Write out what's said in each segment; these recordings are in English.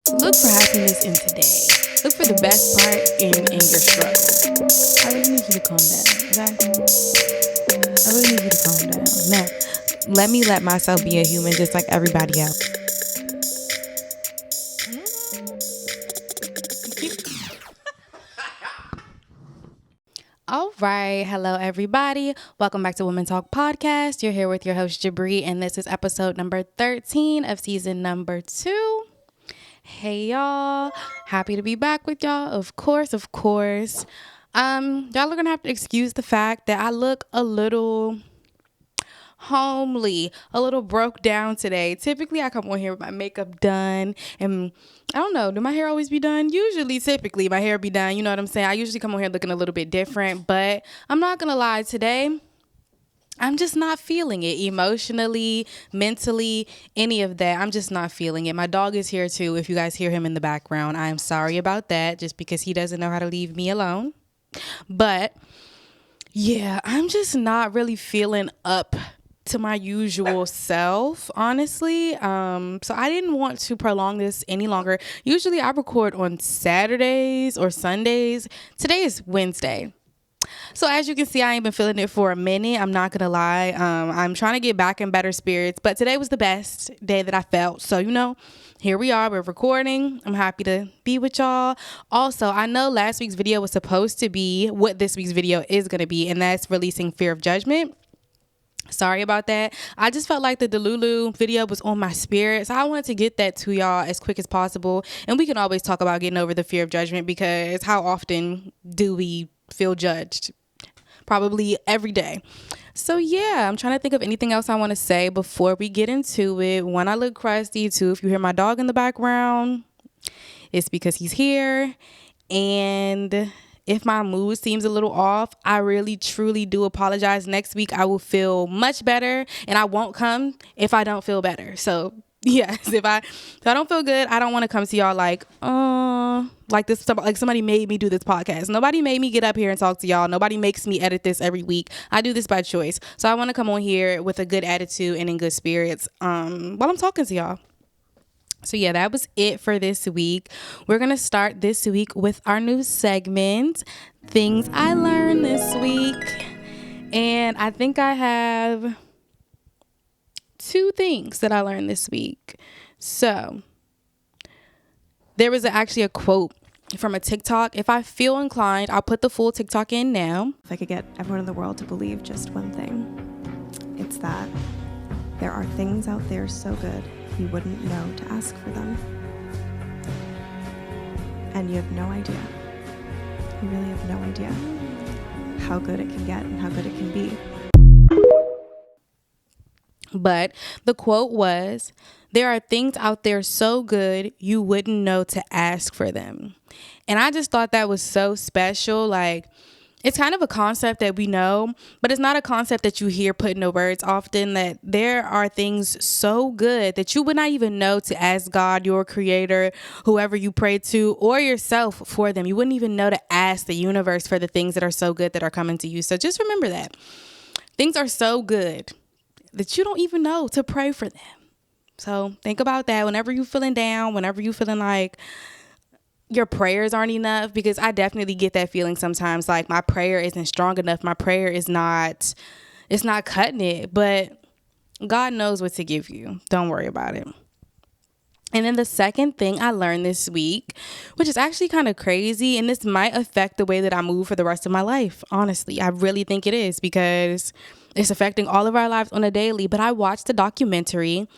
Look for happiness in today. Look for the best part in your struggle. I really need you to calm down, okay? I really need you to calm down. No, let myself be a human just like everybody else. All right. Hello, everybody. Welcome back to Women Talk Podcast. You're here with your host, Jabri, and this is episode number 13 of season number 2. Hey, y'all. Happy to be back with y'all. Of course. Y'all are going to have to excuse the fact that I look a little homely, a little broke down today. Typically, I come on here with my makeup done, and I don't know, do my hair always be done? Typically, my hair be done. You know what I'm saying? I usually come on here looking a little bit different, but I'm not gonna lie, today I'm just not feeling it emotionally, mentally, any of that. I'm just not feeling it. My dog is here too. If you guys hear him in the background, I am sorry about that, just because he doesn't know how to leave me alone. But yeah, I'm just not really feeling up to my usual self, honestly. So I didn't want to prolong this any longer. Usually I record on Saturdays or Sundays. Today is Wednesday. So as you can see, I ain't been feeling it for a minute. I'm not gonna lie. I'm trying to get back in better spirits, but today was the best day that I felt. So, here we are. We're recording. I'm happy to be with y'all. Also, I know last week's video was supposed to be what this week's video is gonna be, and that's releasing Fear of Judgment. Sorry about that. I just felt like the Delulu video was on my spirit, so I wanted to get that to y'all as quick as possible. And we can always talk about getting over the fear of judgment, because how often do we feel judged? Probably every day. So yeah, I'm trying to think of anything else I want to say before we get into it. One, I look crusty. Two, if you hear my dog in the background, it's because he's here. And if my mood seems a little off, I really, truly do apologize. Next week, I will feel much better, and I won't come if I don't feel better. So, yes, if I don't feel good, I don't want to come to y'all like this, like somebody made me do this podcast. Nobody made me get up here and talk to y'all. Nobody makes me edit this every week. I do this by choice. So I want to come on here with a good attitude and in good spirits while I'm talking to y'all. So yeah, that was it for this week. We're going to start this week with our new segment, Things I Learned This Week. And I think I have 2 things that I learned this week. So there was actually a quote from a TikTok. If I feel inclined, I'll put the full TikTok in now. If I could get everyone in the world to believe just one thing, it's that there are things out there so good you wouldn't know to ask for them. And you have no idea. You really have no idea how good it can get and how good it can be. But the quote was, there are things out there so good you wouldn't know to ask for them. And I just thought that was so special. Like, it's kind of a concept that we know, but it's not a concept that you hear put into words often, that there are things so good that you would not even know to ask God, your creator, whoever you pray to, or yourself for them. You wouldn't even know to ask the universe for the things that are so good that are coming to you. So just remember that. Things are so good that you don't even know to pray for them. So think about that whenever you're feeling down, whenever you're feeling like your prayers aren't enough, because I definitely get that feeling sometimes, like my prayer isn't strong enough. My prayer is not, it's not cutting it, but God knows what to give you. Don't worry about it. And then the second thing I learned this week, which is actually kind of crazy, and this might affect the way that I move for the rest of my life. Honestly, I really think it is, because it's affecting all of our lives on a daily. But I watched the documentary,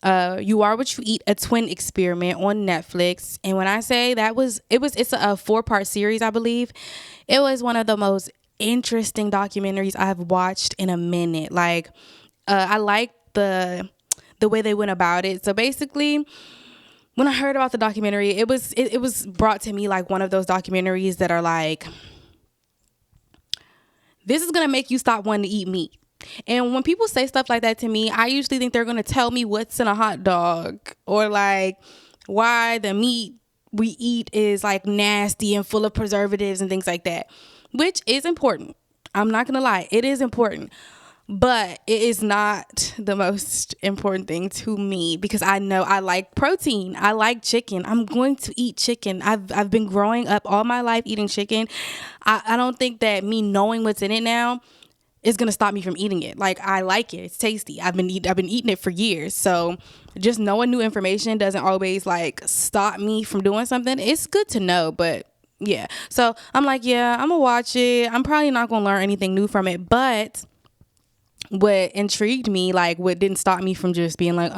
You Are What You Eat, a twin experiment on Netflix. And when I say it's a 4-part series, I believe. It was one of the most interesting documentaries I've watched in a minute. Like, I like the way they went about it. So basically, when I heard about the documentary, it was brought to me like one of those documentaries that are like, this is going to make you stop wanting to eat meat. And when people say stuff like that to me, I usually think they're going to tell me what's in a hot dog, or like why the meat we eat is like nasty and full of preservatives and things like that, which is important. I'm not going to lie. It is important. But it is not the most important thing to me because I know I like protein. I like chicken. I'm going to eat chicken. I've been growing up all my life eating chicken. I don't think that me knowing what's in it now is gonna stop me from eating it. Like, I like it. It's tasty. I've been eating it for years. So just knowing new information doesn't always like stop me from doing something. It's good to know, but yeah. So I'm like, yeah, I'm gonna watch it. I'm probably not gonna learn anything new from it, but what intrigued me, like what didn't stop me from just being like,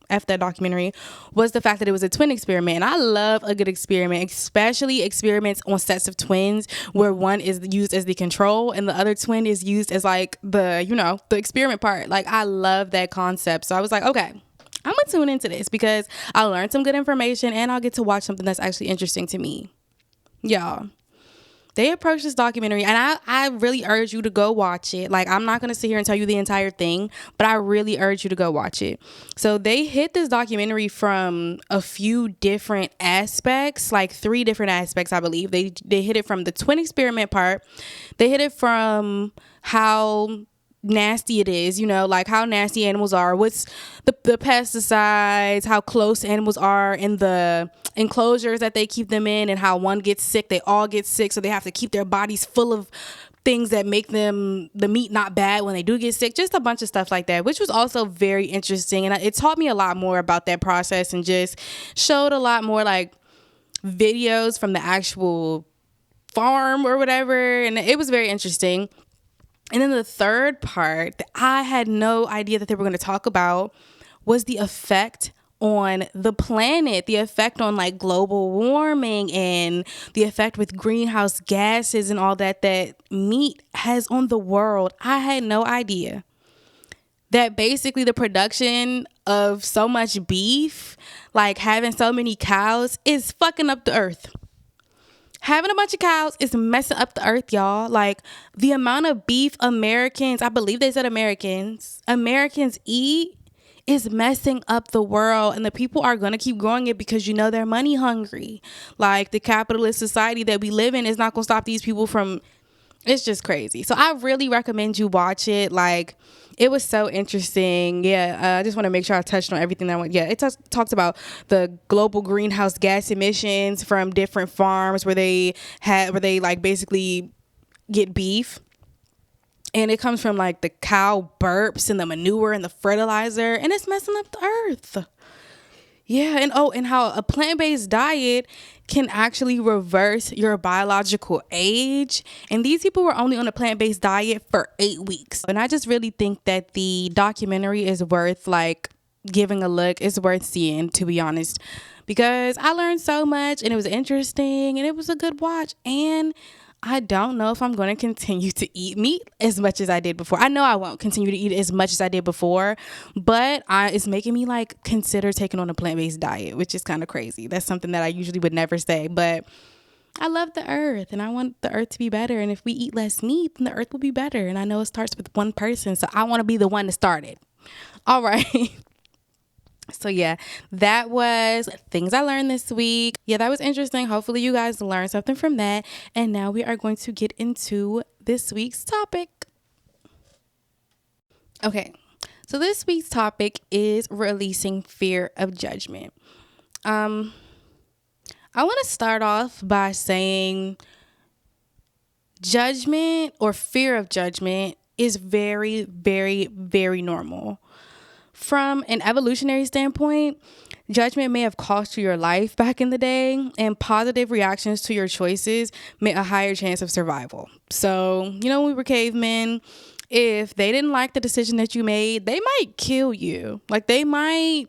F that documentary, was the fact that it was a twin experiment. And I love a good experiment, especially experiments on sets of twins where one is used as the control and the other twin is used as like the experiment part. Like, I love that concept. So I was like, okay, I'm gonna tune into this because I'll learn some good information and I'll get to watch something that's actually interesting to me. Y'all, they approached this documentary, and I really urge you to go watch it. Like, I'm not going to sit here and tell you the entire thing, but I really urge you to go watch it. So they hit this documentary from a few different aspects, like 3 different aspects, I believe. They hit it from the twin experiment part. They hit it from how nasty it is, like how nasty animals are, what's the pesticides, how close animals are in the enclosures that they keep them in, and how one gets sick, they all get sick, so they have to keep their bodies full of things that make the meat not bad when they do get sick. Just a bunch of stuff like that, which was also very interesting, and it taught me a lot more about that process and just showed a lot more like videos from the actual farm or whatever, and it was very interesting. And then the third part that I had no idea that they were going to talk about was the effect on the planet, the effect on like global warming and the effect with greenhouse gases and all that meat has on the world. I had no idea that basically the production of so much beef, like having so many cows, is fucking up the earth. Having a bunch of cows is messing up the earth, y'all. Like, the amount of beef Americans, I believe they said Americans eat is messing up the world. And the people are going to keep growing it because, they're money hungry. Like, the capitalist society that we live in is not going to stop these people from... It's just crazy. So I really recommend you watch it. Like, it was so interesting. Yeah, I just want to make sure I touched on everything that I want. Yeah, it talks about the global greenhouse gas emissions from different farms where they like basically get beef. And it comes from like the cow burps and the manure and the fertilizer, and it's messing up the earth. Yeah, and how a plant-based diet can actually reverse your biological age. And these people were only on a plant-based diet for 8 weeks. And I just really think that the documentary is worth like giving a look. It's worth seeing, to be honest, because I learned so much and it was interesting and it was a good watch. And I don't know if I'm going to continue to eat meat as much as I did before. I know I won't continue to eat as much as I did before, but it's making me like consider taking on a plant-based diet, which is kind of crazy. That's something that I usually would never say, but I love the earth and I want the earth to be better. And if we eat less meat, then the earth will be better. And I know it starts with one person, so I want to be the one to start it. All right. So yeah, that was things I learned this week. Yeah, that was interesting. Hopefully you guys learned something from that. And now we are going to get into this week's topic. Okay, so this week's topic is releasing fear of judgment. I want to start off by saying judgment or fear of judgment is very, very, very normal. From an evolutionary standpoint, judgment may have cost you your life back in the day, and positive reactions to your choices meant a higher chance of survival. So, when we were cavemen, if they didn't like the decision that you made, they might kill you. Like, they might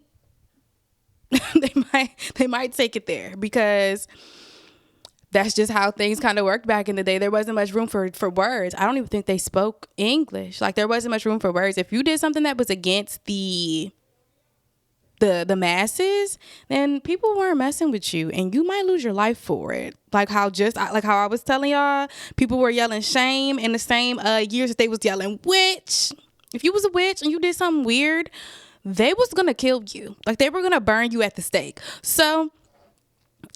they might take it there, because that's just how things kind of worked back in the day. There wasn't much room for words. I don't even think they spoke English. Like, there wasn't much room for words. If you did something that was against the masses, then people weren't messing with you, and you might lose your life for it. Like how I was telling y'all, people were yelling shame in the same years that they was yelling witch. If you was a witch and you did something weird, they was gonna kill you. Like, they were gonna burn you at the stake. So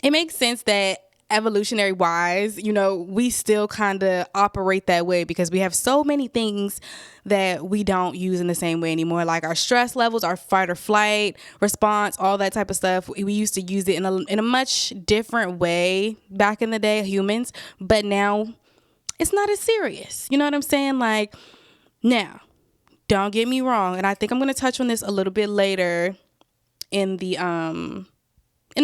it makes sense that evolutionary wise, we still kind of operate that way because we have so many things that we don't use in the same way anymore. Like our stress levels, our fight or flight response, all that type of stuff. We used to use it in a much different way back in the day, humans, but now it's not as serious. You know what I'm saying? Like, now, don't get me wrong, and I think I'm going to touch on this a little bit later in the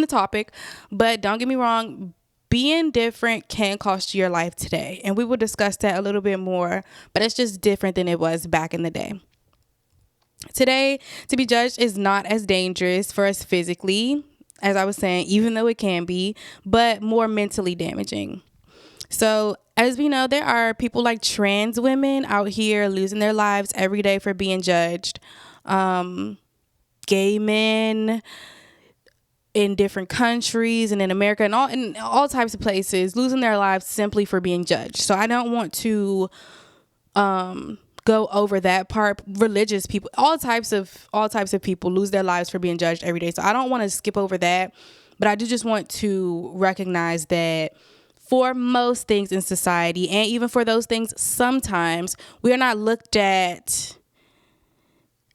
topic, but don't get me wrong, being different can cost you your life today, and we will discuss that a little bit more, but it's just different than it was back in the day. Today, to be judged is not as dangerous for us physically, as I was saying, even though it can be, but more mentally damaging. So as we know, there are people like trans women out here losing their lives every day for being judged. Gay men in different countries and in America and all types of places losing their lives simply for being judged. So I don't want to go over that part. Religious people, all types of people lose their lives for being judged every day. So I don't want to skip over that, but I do just want to recognize that for most things in society, and even for those things, sometimes we are not looked at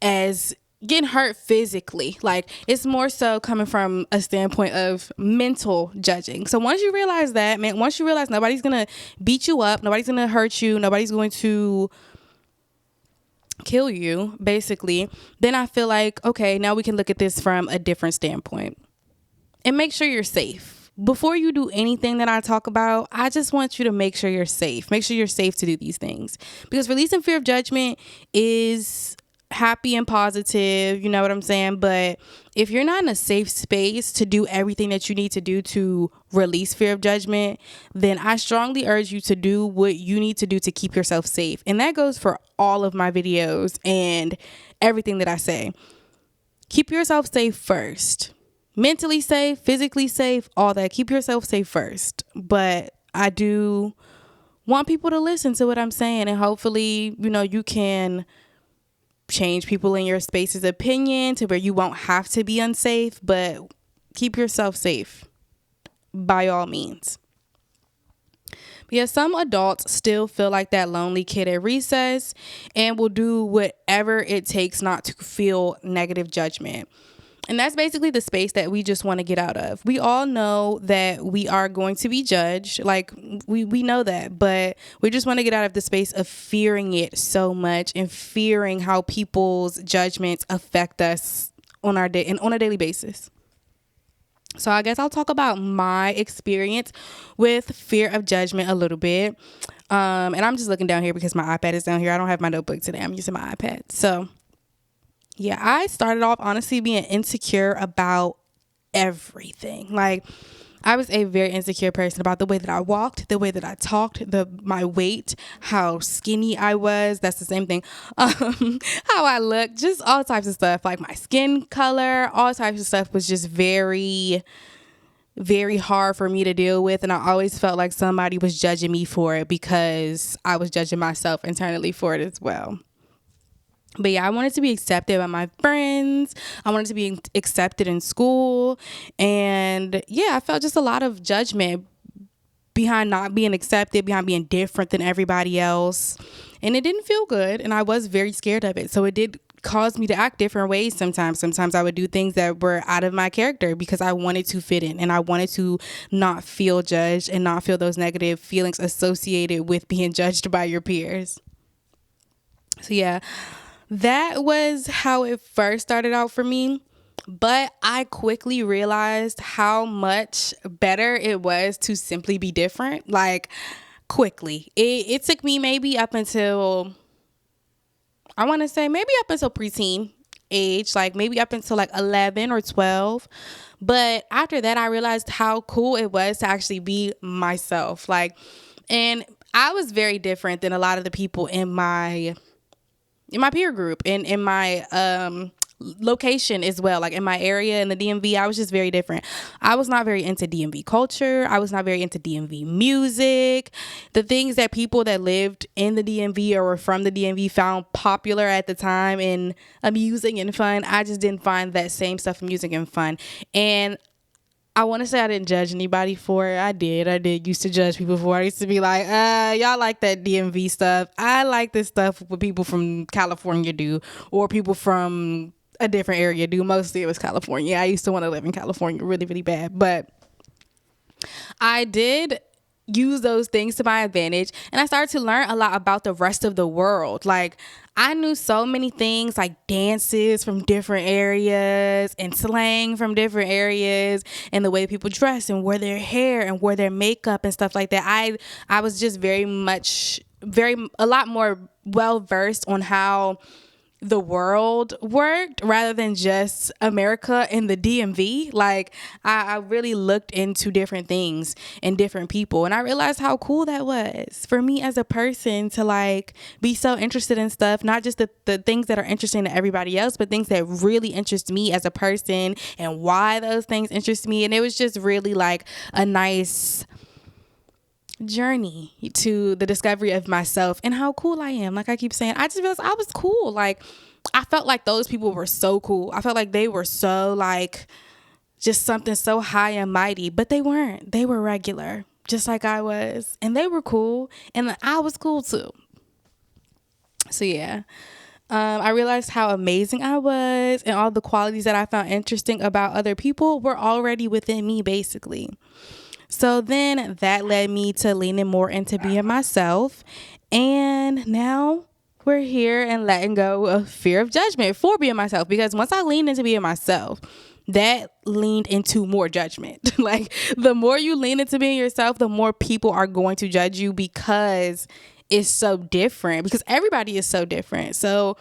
as getting hurt physically. Like, it's more so coming from a standpoint of mental judging. So once you realize that, man, once you realize nobody's going to beat you up, nobody's going to hurt you, nobody's going to kill you, basically, then I feel like, okay, now we can look at this from a different standpoint. And make sure you're safe. Before you do anything that I talk about, I just want you to make sure you're safe. Make sure you're safe to do these things. Because releasing fear of judgment is happy and positive, you know what I'm saying? But if you're not in a safe space to do everything that you need to do to release fear of judgment, then I strongly urge you to do what you need to do to keep yourself safe. And that goes for all of my videos and everything that I say. Keep yourself safe first. Mentally safe, physically safe, all that. Keep yourself safe first. But I do want people to listen to what I'm saying, and hopefully, you can change people in your space's opinion to where you won't have to be unsafe, but keep yourself safe by all means. But yeah, some adults still feel like that lonely kid at recess and will do whatever it takes not to feel negative judgment. And that's basically the space that we just want to get out of. We all know that we are going to be judged. Like, we know that, but we just want to get out of the space of fearing it so much and fearing how people's judgments affect us on our day and on a daily basis. So I guess I'll talk about my experience with fear of judgment a little bit. And I'm just looking down here because my iPad is down here. I don't have my notebook today. I'm using my iPad. So yeah, I started off honestly being insecure about everything. Like, I was a very insecure person about the way that I walked, the way that I talked, my weight, how skinny I was. That's the same thing. How I looked, just all types of stuff. Like my skin color, all types of stuff was just very, very hard for me to deal with. And I always felt like somebody was judging me for it because I was judging myself internally for it as well. But yeah, I wanted to be accepted by my friends. I wanted to be accepted in school. And yeah, I felt just a lot of judgment behind not being accepted, behind being different than everybody else. And it didn't feel good. And I was very scared of it. So it did cause me to act different ways sometimes. Sometimes I would do things that were out of my character because I wanted to fit in and I wanted to not feel judged and not feel those negative feelings associated with being judged by your peers. So yeah. That was how it first started out for me, but I quickly realized how much better it was to simply be different. Like, quickly. It took me maybe up until, I want to say maybe up until preteen age, like maybe up until like 11 or 12. But after that, I realized how cool it was to actually be myself. Like, and I was very different than a lot of the people in my peer group and in my location as well, like in my area in the DMV. I was just very different. I was not very into DMV culture. I was not very into DMV music. The things that people that lived in the DMV or were from the DMV found popular at the time and amusing and fun, I just didn't find that same stuff amusing and fun. And I want to say I didn't judge anybody for it. I did used to judge people for it. I used to be like, y'all like that DMV stuff. I like this stuff what people from California do, or people from a different area do. Mostly it was California. I used to want to live in California really, really bad. But I did use those things to my advantage, and I started to learn a lot about the rest of the world. Like, I knew so many things, like dances from different areas and slang from different areas, and the way people dress and wear their hair and wear their makeup and stuff like that. I was just a lot more well versed on how the world worked rather than just America and the DMV. Like, I really looked into different things and different people, and I realized how cool that was for me as a person to like be so interested in stuff, not just the things that are interesting to everybody else, but things that really interest me as a person and why those things interest me. And it was just really like a nice journey to the discovery of myself and how cool I am. Like I keep saying, I just realized I was cool. Like, I felt like those people were so cool. I felt like they were so like just something so high and mighty, but they weren't. They were regular, just like I was, and they were cool, and I was cool too. So yeah, I realized how amazing I was, and all the qualities that I found interesting about other people were already within me, basically. So then that led me to leaning more into being myself. And now we're here and letting go of fear of judgment for being myself. Because once I leaned into being myself, that leaned into more judgment. Like, the more you lean into being yourself, the more people are going to judge you because it's so different. Because everybody is so different. So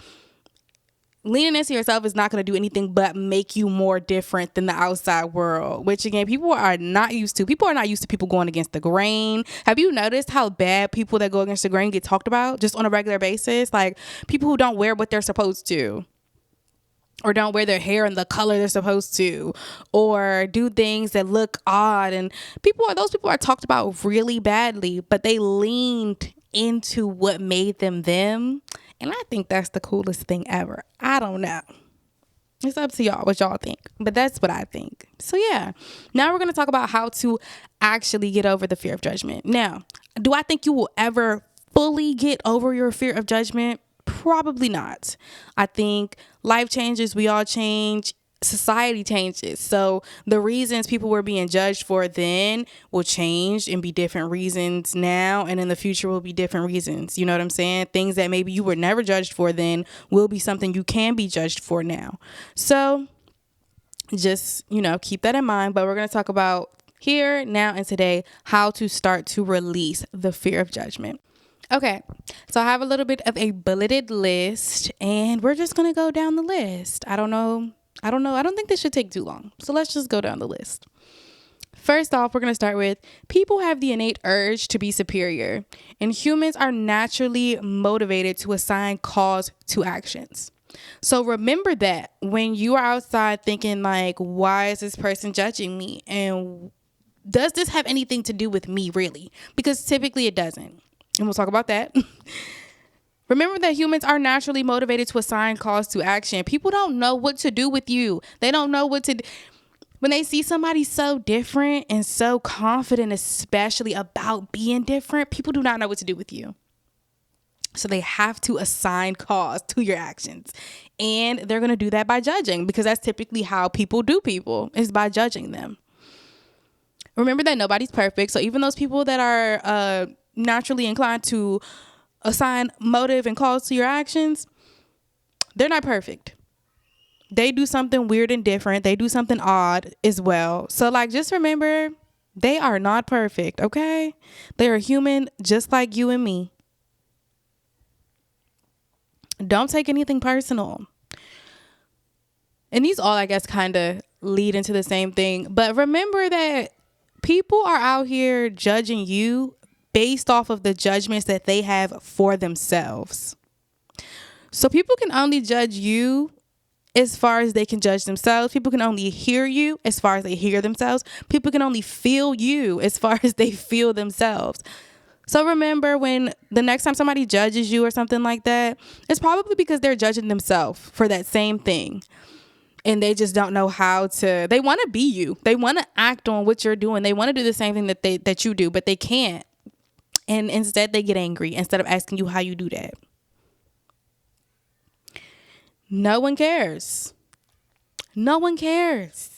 leaning into yourself is not going to do anything but make you more different than the outside world, which again, people are not used to. People are not used to people going against the grain. Have you noticed how bad people that go against the grain get talked about just on a regular basis? Like, people who don't wear what they're supposed to, or don't wear their hair in the color they're supposed to, or do things that look odd. And those people are talked about really badly, but they leaned into what made them them. And I think that's the coolest thing ever. I don't know. It's up to y'all what y'all think. But that's what I think. So yeah, now we're going to talk about how to actually get over the fear of judgment. Now, do I think you will ever fully get over your fear of judgment? Probably not. I think life changes. We all change. Society changes. So the reasons people were being judged for then will change and be different reasons now, and in the future will be different reasons. You know what I'm saying? Things that maybe you were never judged for then will be something you can be judged for now. So just, keep that in mind. But we're going to talk about here, now, and today how to start to release the fear of judgment. Okay, so I have a little bit of a bulleted list, and we're just going to go down the list. I don't know. I don't think this should take too long. So let's just go down the list. First off, we're going to start with people have the innate urge to be superior, and humans are naturally motivated to assign cause to actions. So remember that when you are outside thinking like, why is this person judging me? And does this have anything to do with me really? Because typically it doesn't. And we'll talk about that. Remember that humans are naturally motivated to assign cause to action. People don't know what to do with you. They don't know what to do. When they see somebody so different and so confident, especially about being different, people do not know what to do with you. So they have to assign cause to your actions. And they're going to do that by judging, because that's typically how people do people, is by judging them. Remember that nobody's perfect. So even those people that are naturally inclined to assign motive and cause to your actions, they're not perfect. They do something weird and different. They do something odd as well. So like, just remember, they are not perfect, okay? They are human just like you and me. Don't take anything personal. And these all, I guess, kind of lead into the same thing. But remember that people are out here judging you based off of the judgments that they have for themselves. So people can only judge you as far as they can judge themselves. People can only hear you as far as they hear themselves. People can only feel you as far as they feel themselves. So remember, when the next time somebody judges you or something like that, it's probably because they're judging themselves for that same thing. and they just don't know how to. They want to be you. They want to act on what you're doing. They want to do the same thing that you do, but they can't. And instead they get angry instead of asking you how you do that. No one cares. No one cares.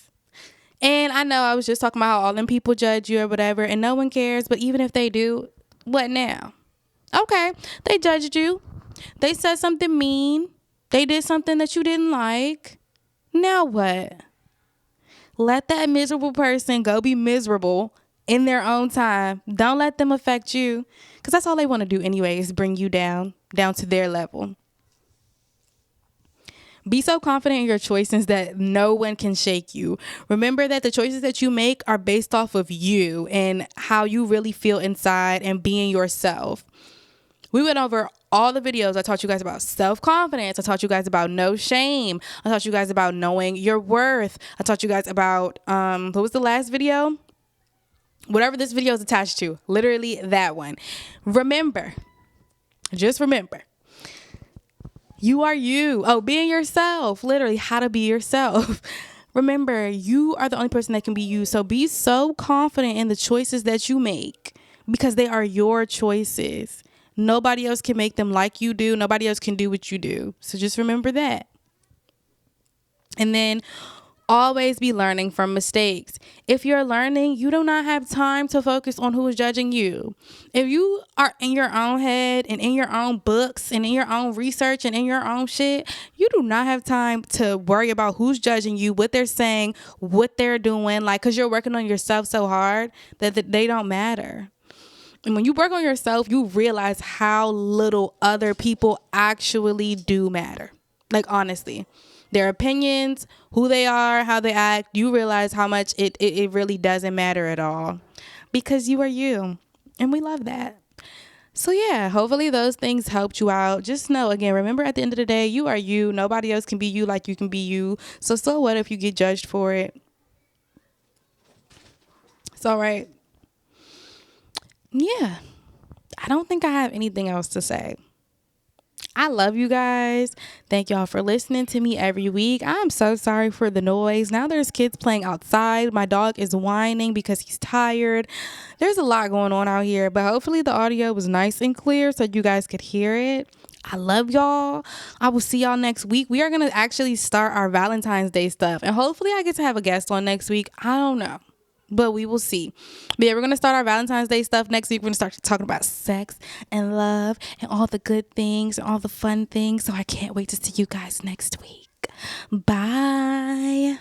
And I know I was just talking about how all them people judge you or whatever, and no one cares. But even if they do, what now? Okay, they judged you. They said something mean. They did something that you didn't like. Now what? Let that miserable person go be miserable in their own time. Don't let them affect you, because that's all they want to do anyway, is bring you down to their level. Be so confident in your choices that no one can shake you. Remember that the choices that you make are based off of you and how you really feel inside and being yourself. We went over all the videos. I taught you guys about self-confidence. I taught you guys about no shame. I taught you guys about knowing your worth. I taught you guys about, what was the last video? Whatever this video is attached to. Literally that one. Remember. Just remember. You are you. Oh, being yourself. Literally, how to be yourself. Remember, you are the only person that can be you. So be so confident in the choices that you make, because they are your choices. Nobody else can make them like you do. Nobody else can do what you do. So just remember that. And then always be learning from mistakes. If you're learning, you do not have time to focus on who is judging you. If you are in your own head and in your own books and in your own research and in your own shit, you do not have time to worry about who's judging you, what they're saying, what they're doing, like, because you're working on yourself so hard that they don't matter. And when you work on yourself, you realize how little other people actually do matter. Like, honestly. Their opinions, who they are, how they act, you realize how much it really doesn't matter at all, because you are you, and we love that. So yeah, hopefully those things helped you out. Just know, again, remember, at the end of the day, you are you. Nobody else can be you like you can be you. So what if you get judged for it? It's all right. Yeah, I don't think I have anything else to say. I love you guys. Thank y'all for listening to me every week. I'm so sorry for the noise. Now there's kids playing outside. My dog is whining because he's tired. There's a lot going on out here, but hopefully the audio was nice and clear so you guys could hear it. I love y'all. I will see y'all next week. We are going to actually start our Valentine's Day stuff, and hopefully I get to have a guest on next week. I don't know, but we will see. But yeah, we're going to start our Valentine's Day stuff next week. We're going to start talking about sex and love and all the good things and all the fun things. So I can't wait to see you guys next week. Bye.